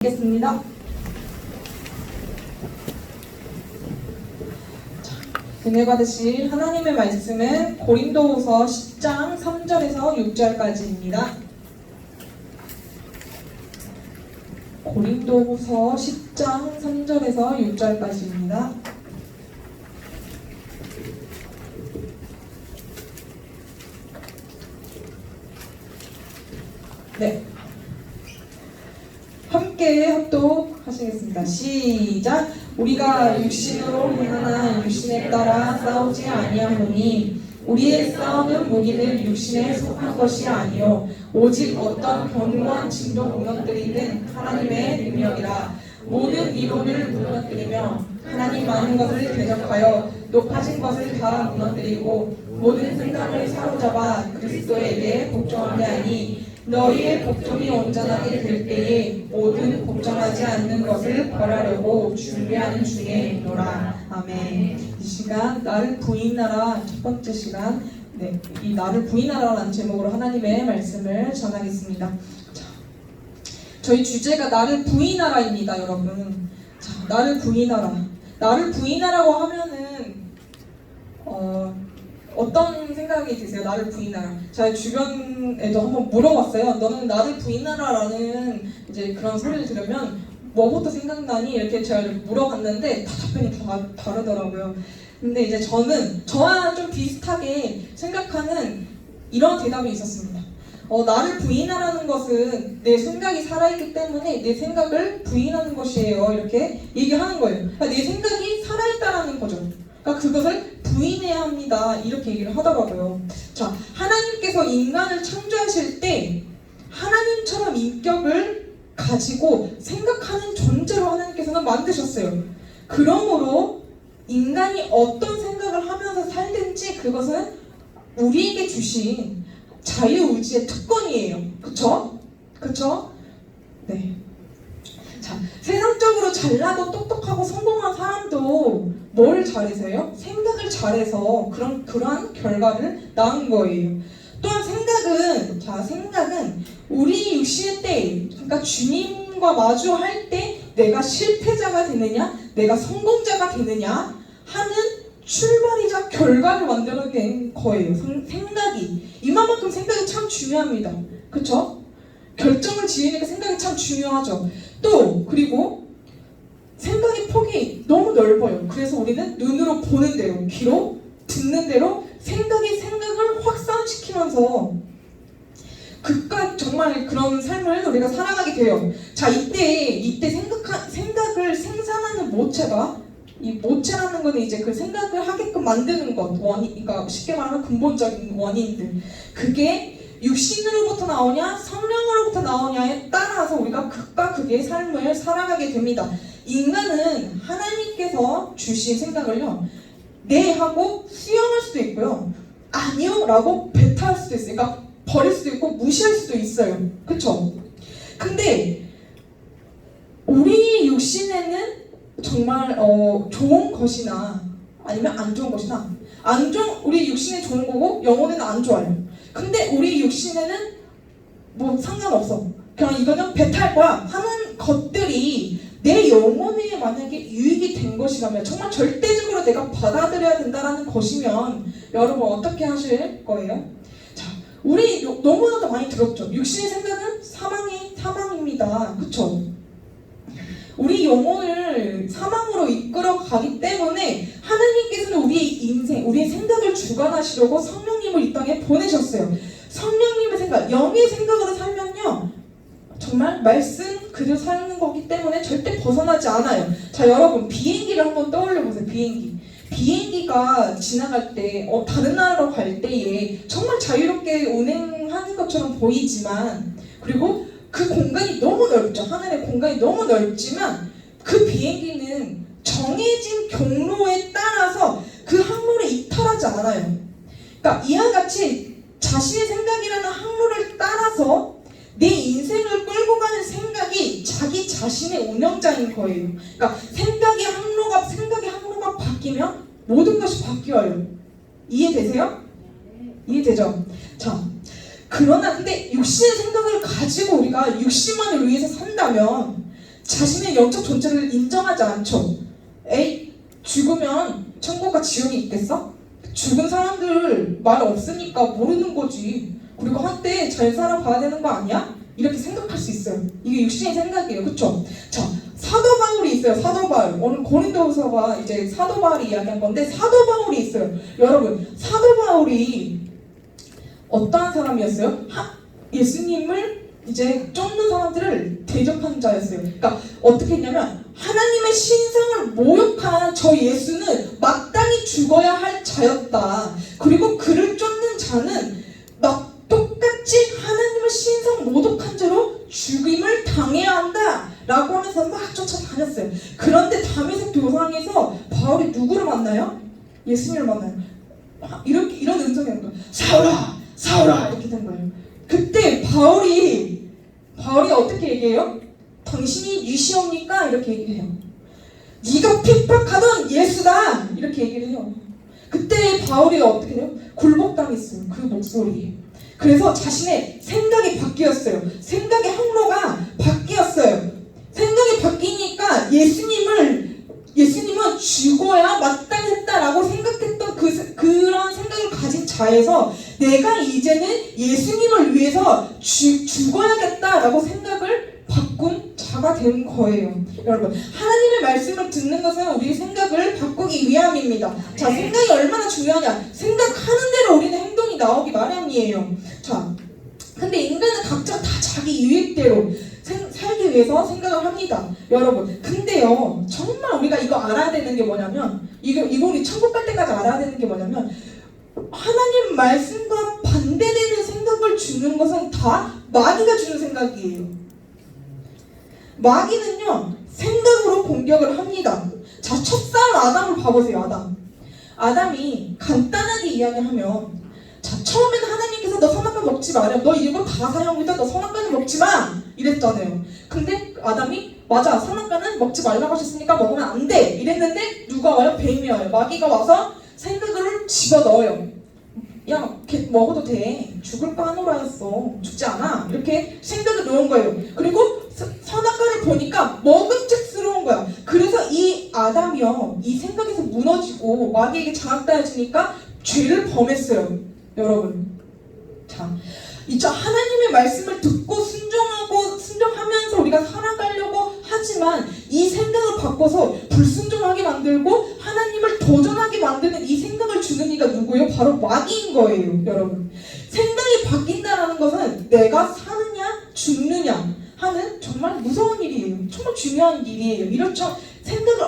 겠습니다. 은혜 받으실 하나님의 말씀은 고린도후서 10장 3절에서 6절까지입니다. 고린도후서 10장 3절에서 6절까지입니다. 네. 함께 합독하시겠습니다. 시작! 우리가 육신으로 행하나 육신에 따라 싸우지 아니하노니 우리의 싸우는 무기는 육신에 속한 것이 아니요 오직 어떤 견고한 진도 무너뜨리는 하나님의 능력이라. 모든 이론을 무너뜨리며 하나님 많은 것을 대적하여 높아진 것을 다 무너뜨리고 모든 생각을 사로잡아 그리스도에게 복종하게 하니 너희의 복종이 온전하게 될 때에 모든 복종하지 않는 것을 벌하려고 준비하는 중에 있노라. 아멘. 이 시간 나를 부인하라 첫 번째 시간, 이 나를 부인하라라는 제목으로 하나님의 말씀을 전하겠습니다. 자, 저희 주제가 나를 부인하라입니다, 여러분. 자, 나를 부인하라. 나를 부인하라고 하면은 어떤 생각이 드세요? 나를 부인하라. 제 주변에도 한번 물어봤어요. 너는 나를 부인하라라는 이제 그런 소리를 들으면 뭐부터 생각나니? 이렇게 제가 물어봤는데 다 답변이 다 다르더라고요. 근데 이제 저는 저와 좀 비슷하게 생각하는 이런 대답이 있었습니다. 나를 부인하라는 것은 내 생각이 살아있기 때문에 내 생각을 부인하는 것이에요. 이렇게 얘기하는 거예요. 그러니까 내 생각이 살아있다라는 거죠. 그러니까 그것을 부인해야 합니다. 이렇게 얘기를 하더라고요. 자, 하나님께서 인간을 창조하실 때 하나님처럼 인격을 가지고 생각하는 존재로 하나님께서는 만드셨어요. 그러므로 인간이 어떤 생각을 하면서 살든지 그것은 우리에게 주신 자유의지의 특권이에요. 그쵸? 그쵸? 네. 자, 세상적으로 잘나고 똑똑하고 성공한 사람도 뭘 잘해서요? 생각을 잘해서 그러한 결과를 낳은 거예요. 또한 생각은 우리 육신의 때, 그러니까 주님과 마주할 때 내가 실패자가 되느냐, 내가 성공자가 되느냐 하는 출발이자 결과를 만들어낸 거예요. 생각이. 이만큼 생각이 참 중요합니다. 그쵸? 결정을 지으니까 생각이 참 중요하죠. 또 그리고 생각의 폭이 너무 넓어요. 그래서 우리는 눈으로 보는 대로, 귀로 듣는 대로 생각을 확산시키면서 그깟 정말 그런 삶을 우리가 살아가게 돼요. 자, 이때 생각을 생산하는 모체가, 이 모체라는 거는 이제 그 생각을 하게끔 만드는 것, 그러니까 쉽게 말하면 근본적인 원인들. 그게 육신으로부터 나오냐 성령으로부터 나오냐에 따라서 우리가 극과 극의 삶을 살아가게 됩니다. 인간은 하나님께서 주신 생각을요, 네 하고 수용할 수도 있고요, 아니요 라고 배타할 수도 있어요. 그러니까 버릴 수도 있고 무시할 수도 있어요. 그쵸? 근데 우리 육신에는 정말 좋은 것이나 아니면 안 좋은 것이나 우리 육신에 좋은 거고 영혼에는 안 좋아요. 근데 우리 육신에는 뭐 상관없어. 그냥 이거는 배탈 거야 하는 것들이 내 영혼에 만약에 유익이 된 것이라면, 정말 절대적으로 내가 받아들여야 된다는 것이면 여러분 어떻게 하실 거예요? 자, 우리 너무나도 많이 들었죠. 육신의 생각은 사망입니다. 그쵸? 우리 영혼을 사망으로 이끌어 가기 때문에 하나님께서는 우리의 인생, 우리의 생각을 주관하시려고 성령님을 이 땅에 보내셨어요. 성령님의 생각, 영의 생각으로 살면요, 정말 말씀 그대로 사는 거기 때문에 절대 벗어나지 않아요. 자, 여러분 비행기를 한번 떠올려 보세요. 비행기가 지나갈 때 다른 나라로 갈 때에 정말 자유롭게 운행하는 것처럼 보이지만, 그리고 그 공간이 너무 넓죠. 하늘의 공간이 너무 넓지만 그 비행기는 정해진 경로에 따라서 그 항로를 이탈하지 않아요. 그러니까 이와 같이 자신의 생각이라는 항로를 따라서 내 인생을 끌고 가는 생각이 자기 자신의 운영자인 거예요. 그러니까 생각의 항로가 바뀌면 모든 것이 바뀌어요. 이해되세요? 이해되죠? 자, 그러나 근데 육신의 생각을 가지고 우리가 육신만을 위해서 산다면 자신의 영적 존재를 인정하지 않죠. 에이, 죽으면 천국과 지옥이 있겠어? 죽은 사람들 말 없으니까 모르는 거지. 그리고 한때 잘 살아봐야 되는 거 아니야? 이렇게 생각할 수 있어요. 이게 육신의 생각이에요. 그쵸? 자, 사도 바울이 있어요. 사도 바울. 오늘 고린도후서가 이제 사도 바울이 이야기한 건데 사도 바울이 있어요. 여러분, 사도 바울이 어떠한 사람이었어요? 예수님을 이제 쫓는 사람들을 대적하는 자였어요. 그러니까 어떻게 했냐면 하나님의 신성을 모욕한 저 예수는 마땅히 죽어야 할 자였다. 그리고 그를 쫓는 자는 막 똑같이 하나님의 신성 모독한 죄로 죽임을 당해야 한다 라고 하면서 막 쫓아다녔어요. 그런데 다메섹 도상에서 바울이 누구를 만나요? 예수님을 만나요. 이런 음성이 나는 거예요. 사울아! 사울아! 이렇게 된 거예요. 그때 바울이 어떻게 얘기해요? 당신이 유시옵니까? 이렇게 얘기해요. 네가 핍박하던 예수다! 이렇게 얘기를 해요. 그때 바울이 어떻게 돼요? 굴복당했어요. 그 목소리에. 그래서 자신의 생각이 바뀌었어요. 생각의 항로가 바뀌었어요. 생각이 바뀌니까 예수님은 죽어야 마땅했다라고 생각했던 그런 생각을 가진 자에서 내가 이제는 예수님을 위해서 죽어야겠다라고 생각을 바꾼 자가 된 거예요. 여러분, 하나님의 말씀을 듣는 것은 우리의 생각을 바꾸기 위함입니다. 자, 생각이 얼마나 중요하냐? 생각하는 대로 우리는 행동이 나오기 마련이에요. 자, 근데 인간은 각자 다 자기 유익대로 살기 위해서 생각을 합니다. 여러분, 근데요, 정말 우리가 이거 알아야 되는 게 뭐냐면, 이거 우리 천국 갈 때까지 알아야 되는 게 뭐냐면, 하나님 말씀과 반대되는 생각을 주는 것은 다 마귀가 주는 생각이에요. 마귀는요, 생각으로 공격을 합니다. 자, 첫사람 아담을 봐보세요. 아담이 간단하게 이야기하면, 자, 처음에는 하나님께서 너 선악과 먹지 마라. 너 이거 다 사용이다. 너 선악과는 먹지 마. 이랬잖아요. 근데 아담이 맞아, 선악과는 먹지 말라고 하셨으니까 먹으면 안 돼. 이랬는데 누가 와요? 뱀이 와요. 마귀가 와서 생각을 집어넣어요. 야, 걔 먹어도 돼. 죽을 거 하노라였어. 죽지 않아. 이렇게 생각을 넣은 거예요. 그리고 선악과를 보니까 먹음직스러운 거야. 그래서 이 아담이요, 이 생각에서 무너지고 마귀에게 장악당해지니까 죄를 범했어요. 여러분, 자, 이제 하나님의 말씀을 듣고 순종하면서 우리가 살아가려고 하지만 이 생각을 바꿔서 불순종하게 만들고 하나님을 도전하게 만드는 이 생각을 주는 이가 누구예요? 바로 마귀인 거예요. 여러분, 생각이 바뀐다는 것은 내가 사느냐 죽느냐 하는 정말 무서운 일이에요. 정말 중요한 일이에요. 이렇죠?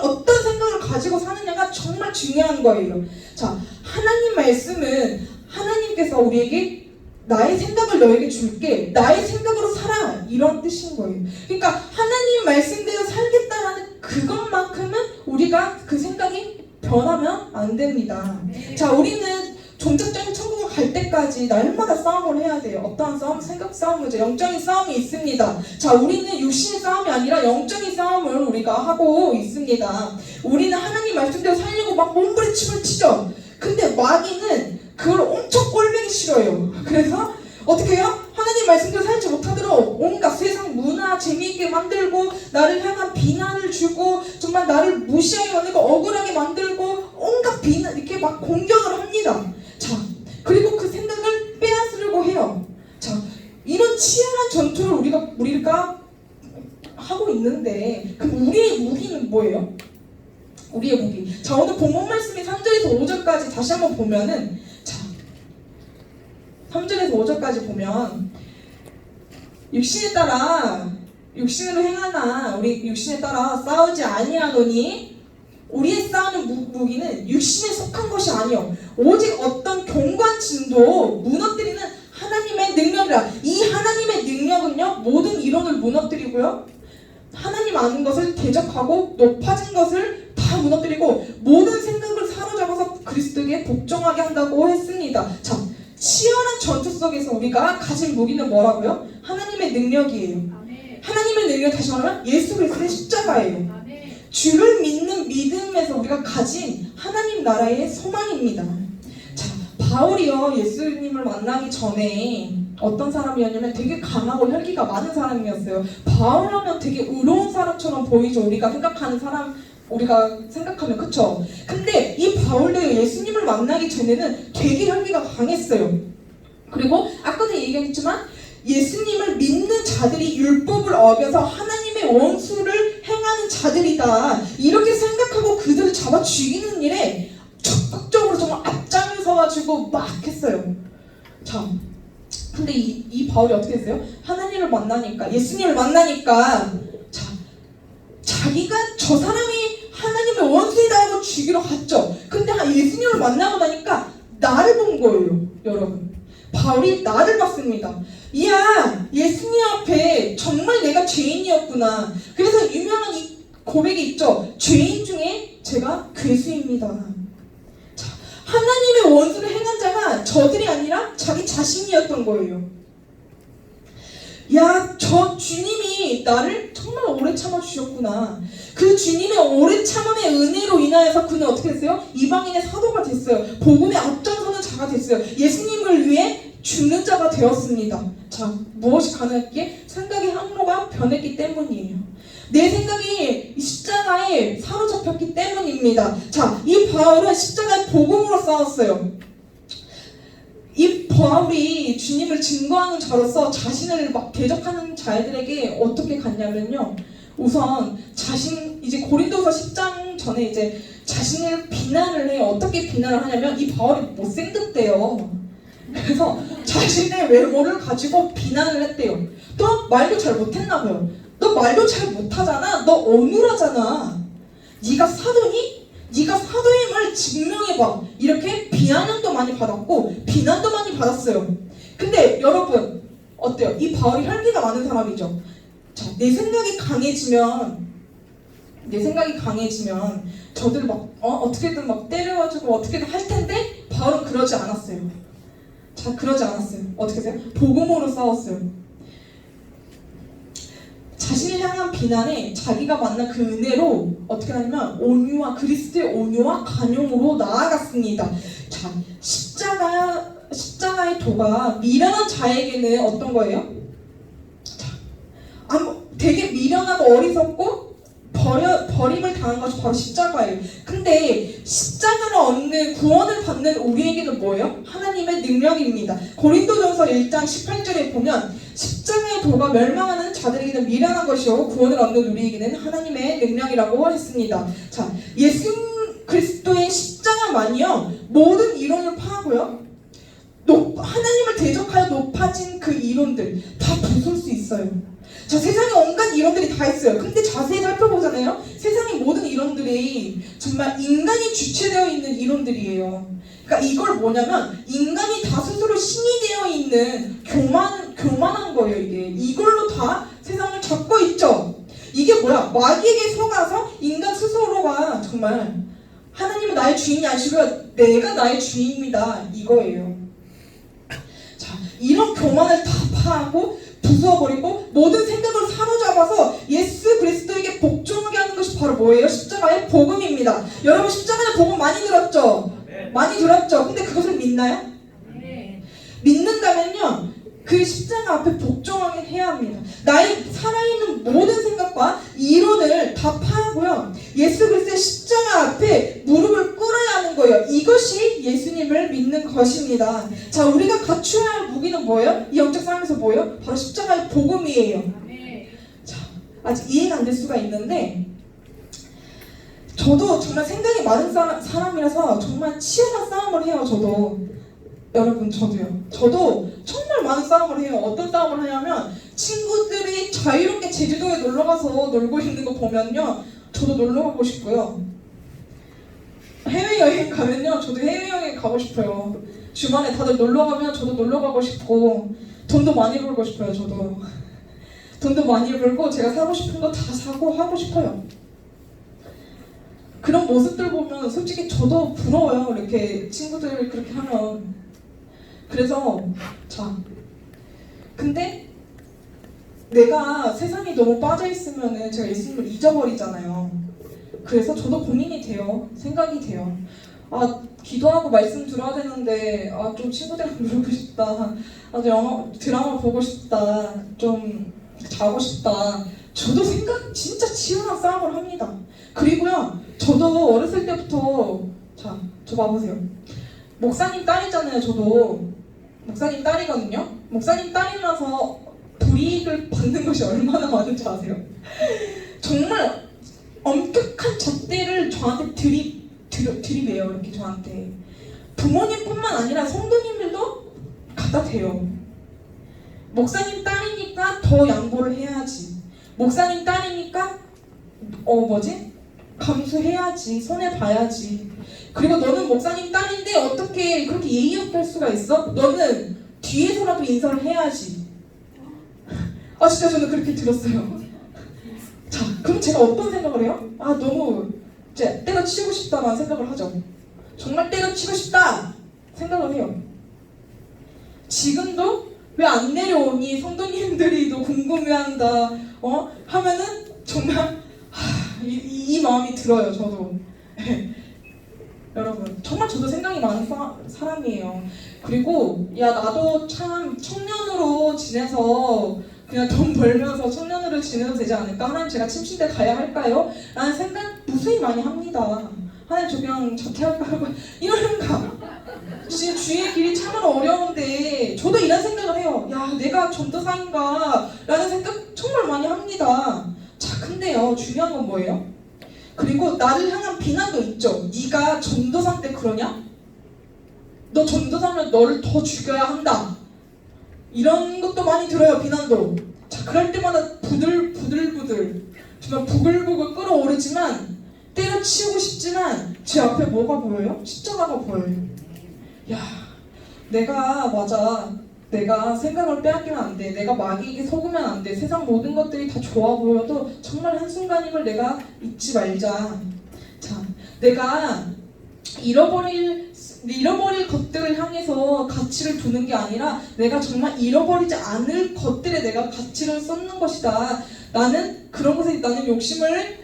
어떤 생각을 가지고 사느냐가 정말 중요한 거예요. 자, 하나님 말씀은 하나님께서 우리에게 나의 생각을 너에게 줄게, 나의 생각으로 살아, 이런 뜻인 거예요. 그러니까 하나님 말씀대로 살겠다라는 그것만큼은 우리가 그 생각이 변하면 안 됩니다. 자, 우리는 종착적인 천국을 갈 때까지 날마다 싸움을 해야 돼요. 어떠한 싸움? 생각 싸움이죠. 영적인 싸움이 있습니다. 자, 우리는 육신의 싸움이 아니라 영적인 싸움을 우리가 하고 있습니다. 우리는 하나님 말씀대로 살려고 막 몸부림을 치죠. 근데 마귀는 그걸 엄청 꼴보기 싫어요. 그래서 어떻게 해요? 하나님 말씀대로 살지 못하도록 온갖 세상 문화 재미있게 만들고 나를 향한 비난을 주고 정말 나를 무시하게 만들고 억울하게 만들고 온갖 비난 이렇게 막 공격을 합니다. 자, 그리고 그 생각을 빼앗으려고 해요. 자, 이런 치열한 전투를 우리가 하고 있는데 그럼 우리의 무기는 뭐예요? 우리의 무기. 자, 오늘 본문 말씀이 3절에서 5절까지 다시 한번 보면은, 자, 3절에서 5절까지 보면 육신으로 행하나 우리 육신에 따라 싸우지 아니하노니 우리의 싸우는 무기는 육신에 속한 것이 아니요 오직 어떤 견고한 진도 무너뜨리는 하나님의 능력이라. 이 하나님의 능력은요, 모든 이론을 무너뜨리고요, 하나님 아는 것을 대적하고 높아진 것을 다 무너뜨리고 모든 생각을 사로잡아서 그리스도에게 복종하게 한다고 했습니다. 자, 치열한 전투 속에서 우리가 가진 무기는 뭐라고요? 하나님의 능력이에요. 하나님의 능력, 다시 말하면 예수 그리스도의 십자가예요. 주를 믿는 믿음에서 우리가 가진 하나님 나라의 소망입니다. 자, 바울이요, 예수님을 만나기 전에 어떤 사람이었냐면 되게 강하고 혈기가 많은 사람이었어요. 바울하면 되게 의로운 사람처럼 보이죠. 우리가 생각하는 사람, 우리가 생각하면, 그쵸? 근데 이 바울도 예수님을 만나기 전에는 되게 혈기가 강했어요. 그리고 아까도 얘기했지만 예수님을 믿는 자들이 율법을 어겨서 하나님의 원수를 행하는 자들이다, 이렇게 생각하고 그들을 잡아 죽이는 일에 적극적으로 정말 앞장을 서가지고 막 했어요. 자, 근데 이 바울이 어떻게 했어요? 하나님을 만나니까, 예수님을 만나니까, 자, 자기가 저 사람이 하나님의 원수이다 하고 죽이러 갔죠. 근데 예수님을 만나고 나니까 나를 본 거예요, 여러분. 바울이 나를 봤습니다. 이야, 예수님 앞에 정말 내가 죄인이었구나. 그래서 유명한 이 고백이 있죠. 죄인 중에 제가 괴수입니다. 자, 하나님의 원수를 행한 자가 저들이 아니라 자기 자신이었던 거예요. 야, 저 주님이 나를 정말 오래 참아주셨구나. 그 주님의 오래 참음의 은혜로 인하여서 그는 어떻게 됐어요? 이방인의 사도가 됐어요. 복음에 앞장서는 자가 됐어요. 예수님을 위해 죽는 자가 되었습니다. 자, 무엇이 가능했기에? 생각의 항로가 변했기 때문이에요. 내 생각이 십자가에 사로잡혔기 때문입니다. 자, 이 바울은 십자가의 복음으로 싸웠어요. 이 바울이 주님을 증거하는 자로서 자신을 막 대적하는 자들에게 어떻게 갔냐면요. 우선 이제 고린도서 10장 전에 이제 자신을 비난을 해요. 어떻게 비난을 하냐면 이 바울이 못생겼대요. 그래서 자신의 외모를 가지고 비난을 했대요. 또 말도 잘 못했나 봐요. 너 말도 잘 못하잖아. 너 어눌하잖아. 네가 사도니? 네가 사도임을 증명해봐. 이렇게 비아냥도 많이 받았고 비난도 많이 받았어요. 근데 여러분 어때요? 이 바울이 혈기가 많은 사람이죠. 자, 내 생각이 강해지면 저들 막 어떻게든 막 때려가지고 어떻게든 할 텐데 바울은 그러지 않았어요. 자, 그러지 않았어요. 어떻게 하세요? 복음으로 싸웠어요. 자신을 향한 비난에 자기가 만난 그 은혜로 어떻게 하냐면 그리스도의 온유와 간용으로 나아갔습니다. 자, 십자가의 도가 미련한 자에게는 어떤 거예요? 자, 되게 미련하고 어리석고 버림을 당한 것이 바로 십자가예요. 근데 십자가를 얻는, 구원을 받는 우리에게는 뭐예요? 하나님의 능력입니다. 고린도전서 1장 18절에 보면 십자가의 도가 멸망하는 자들에게는 미련한 것이요 구원을 얻는 우리에게는 하나님의 능력이라고 했습니다. 자, 예수 그리스도의 십자가만이요 모든 이론을 파하고요 하나님을 대적하여 높아진 그 이론들 다 부술 수 있어요. 자, 세상에 온갖 이론들이 다 있어요. 근데 자세히 살펴보잖아요. 세상의 모든 이론들이 정말 인간이 주체되어 있는 이론들이에요. 그러니까 이걸 뭐냐면 인간이 다 스스로 신이 되어 있는 교만한 거예요. 이걸로 다 세상을 잡고 있죠. 이게 뭐야? 마귀에게 속아서 인간 스스로가 정말 하나님은 나의 주인이 아니시고요 내가 나의 주인입니다, 이거예요. 자, 이런 교만을 다 파하고 부숴버리고 모든 생각을 사로잡아서 예수 그리스도에게 복종하게 하는 것이 바로 뭐예요? 십자가의 복음입니다. 여러분 십자가의 복음 많이 들었죠? 네. 많이 들었죠? 근데 그것을 믿나요? 네. 믿는다면요 그 십자가 앞에 복종하게 해야 합니다. 나의 살아있는 모든 생각과 이론을 다 파하고요 예수 그리스도의 십자가 앞에 무릎을 꿇어야 하는 거예요. 이것이 예수님을 믿는 것입니다. 자, 우리가 갖춰야 할 무기는 뭐예요? 이 영적 싸움에서 뭐예요? 바로 십자가의 복음이에요. 자, 아직 이해가 안 될 수가 있는데 저도 정말 생각이 많은 사람이라서 정말 치열한 싸움을 해요. 저도 정말 많은 싸움을 해요. 어떤 싸움을 하냐면 친구들이 자유롭게 제주도에 놀러가서 놀고 있는 거 보면요 저도 놀러가고 싶고요. 해외여행 가면요 저도 해외여행 가고 싶어요. 주말에 다들 놀러가면 저도 놀러가고 싶고 돈도 많이 벌고 싶어요. 돈도 많이 벌고 제가 사고 싶은 거 다 사고 하고 싶어요. 그런 모습들 보면 솔직히 저도 부러워요. 이렇게 친구들 그렇게 하면. 그래서 자, 근데 내가 세상에 너무 빠져있으면은 제가 예수님을 잊어버리잖아요. 그래서 저도 고민이 돼요. 생각이 돼요. 기도하고 말씀 들어야 되는데 좀 친구들이랑 놀고 싶다. 영화 드라마 보고 싶다. 좀 자고 싶다. 저도 진짜 치열한 싸움을 합니다. 그리고요, 저도 어렸을 때부터 저 봐보세요. 목사님 딸이잖아요. 저도 목사님 딸이거든요. 목사님 딸이라서 불이익을 받는 것이 얼마나 많은지 아세요? 정말 엄격한 잣대를 저한테 드립해요. 이렇게 저한테. 부모님뿐만 아니라 성도님들도 갖다 대요. 목사님 딸이니까 더 양보를 해야지. 목사님 딸이니까 감수해야지. 손해봐야지. 그리고 너는 목사님 딸인데 어떻게 그렇게 예의 없게 할 수가 있어? 너는 뒤에서라도 인사를 해야지. 진짜 저는 그렇게 들었어요. 자, 그럼 제가 어떤 생각을 해요? 너무 때려치우고 싶다라는 생각을 하죠. 정말 때려치고 싶다 생각을 해요. 지금도 왜 안 내려오니 성도님들이 너 궁금해한다 하면은 정말 이 마음이 들어요. 저도. 여러분, 정말 저도 생각이 많은 사람이에요. 그리고 나도 참 청년으로 지내서 그냥 돈 벌면서 청년으로 지내도 되지 않을까? 하나님, 제가 침실대 가야 할까요? 라는 생각 무수히 많이 합니다. 하나님, 저 그냥 자퇴할까요? 이러는가? 지금 주의 길이 참으로 어려운데 저도 이런 생각을 해요. 내가 전도사인가? 라는 생각 정말 많이 합니다. 자, 근데요, 중요한 건 뭐예요? 그리고 나를 향한 비난도 있죠. 네가 전도사인데 그러냐? 너 전도사면 너를 더 죽여야 한다. 이런 것도 많이 들어요. 비난도. 자, 그럴 때마다 부들부들 정말 부글부글 끓어오르지만 때려치우고 싶지만 제 앞에 뭐가 보여요? 십자가가 보여요. 내가 생각을 빼앗기면 안 돼. 내가 마귀에게 속으면 안 돼. 세상 모든 것들이 다 좋아 보여도 정말 한순간임을 내가 잊지 말자. 자, 내가 잃어버릴 것들을 향해서 가치를 두는 게 아니라 내가 정말 잃어버리지 않을 것들에 내가 가치를 쏟는 것이다. 그런 것에 나는 욕심을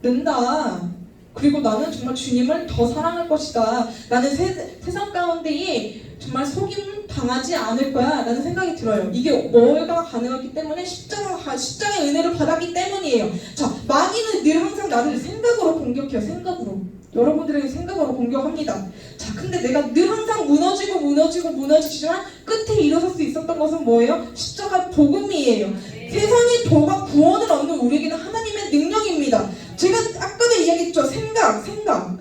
낸다. 그리고 나는 정말 주님을 더 사랑할 것이다. 나는 세상 가운데에 정말 속임 당하지 않을 거야 라는 생각이 들어요. 이게 뭐가 가능했기 때문에 십자가의 은혜를 받았기 때문이에요. 자, 마귀는 늘 항상 나를 생각으로 공격해요. 생각으로. 여러분들에게 생각으로 공격합니다. 자, 근데 내가 늘 항상 무너지지만 끝에 일어설 수 있었던 것은 뭐예요? 십자가 복음이에요. 세상의 도가 구원을 얻는 우리에게는 하나님의 능력입니다. 제가 아까도 이야기했죠. 생각으로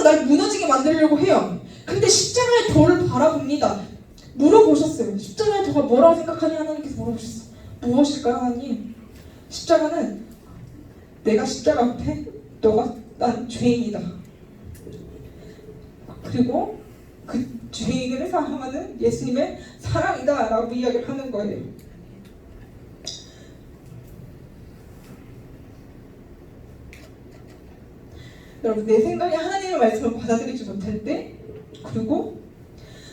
날 무너지게 만들려고 해요. 근데 십자가의 도를 바라봅니다. 물어보셨어요. 십자가의 도가 뭐라고 생각하니? 하나님께서 물어보셨어요. 무엇일까요, 하나님? 십자가는 내가 십자가 앞에 난 죄인이다. 그리고 그 죄인을 사랑하는 예수님의 사랑이다 라고 이야기를 하는 거예요. 여러분, 내 생각에 하나님의 말씀을 받아들이지 못할 때, 그리고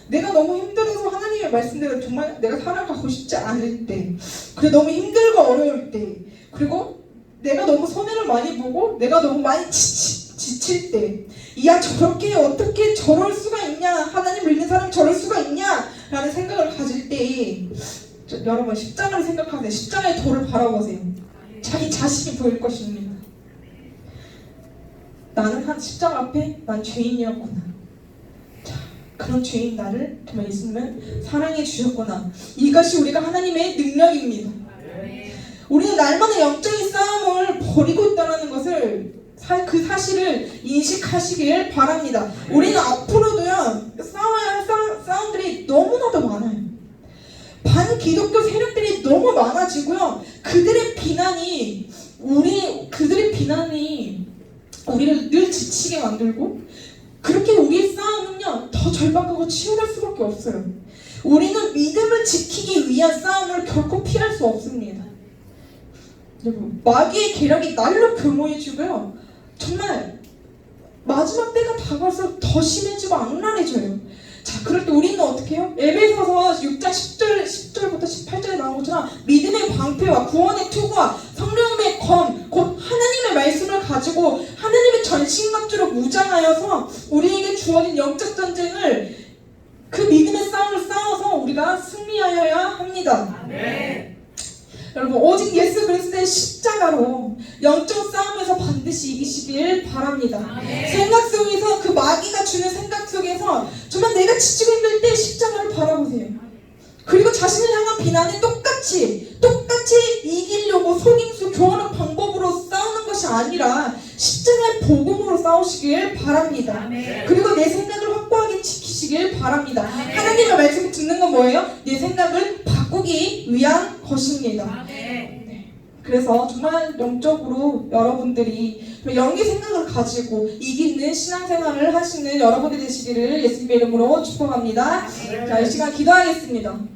내가 너무 힘들어서 하나님의 말씀대로 정말 내가 살아가고 싶지 않을 때, 그리고 너무 힘들고 어려울 때, 그리고 내가 너무 손해를 많이 보고 내가 너무 많이 지칠 때, 저렇게 어떻게 저럴 수가 있냐, 하나님 믿는 사람이 저럴 수가 있냐 라는 생각을 가질 때, 여러분, 십자가를 생각하세요. 십자가의 도를 바라보세요. 자기 자신이 보일 것입니다. 나는 한 십자가 앞에 난 죄인이었구나. 자, 그런 죄인 나를 정말 예수님은 사랑해 주셨구나. 이것이 우리가 하나님의 능력입니다. 우리는 날마다 영적인 싸움을 벌이고 있다는 것을 그 사실을 인식하시길 바랍니다. 우리는 앞으로도요 싸워야 할 싸움들이 너무나도 많아요. 반기독교 세력들이 너무 많아지고요. 그들의 비난이 우리를 늘 지치게 만들고, 그렇게 우리의 싸움은요 더 절박하고 치열할 수밖에 없어요. 우리는 믿음을 지키기 위한 싸움을 결코 피할 수 없습니다. 여러분, 마귀의 계략이 날로 교모해지고요, 정말 마지막 때가 다가올수록 더 심해지고 악랄해져요. 자, 그럴 때 우리는 어떻게 해요? 에베소서 6장 10절부터 18절에 나온 것처럼 믿음의 방패와 구원의 투구와 성령의 검, 곧 하나님의 말씀을 가지고 하나님의 전신갑주로 무장하여서 우리에게 주어진 영적 전쟁을 그 믿음의 싸움을 싸워서 우리가 승리하여야 합니다. 아멘. 여러분 오직 예수 그리스도의 십자가로 영적 싸움에서 반드시 이기시길 바랍니다. 아멘. 생각 속에서 그 마귀가 주는 생각 속에서 정말 내가 지치고 힘들 때 십자가를 바라보세요. 그리고 자신을 향한 비난에 똑같이 이기려고 속임수 교활한 방법으로 싸우는 것이 아니라 십자가의 복음으로 싸우시길 바랍니다. 아멘. 그리고 내 생각을 확고하게 지키시길 바랍니다. 아멘. 하나님의 말씀을 듣는 건 뭐예요? 내 생각을 바꾸기 위한 것입니다. 아멘. 그래서 정말 영적으로 여러분들이 영의 생각을 가지고 이기는 신앙생활을 하시는 여러분이 되시기를 예수님의 이름으로 축복합니다. 자, 이 시간 기도하겠습니다.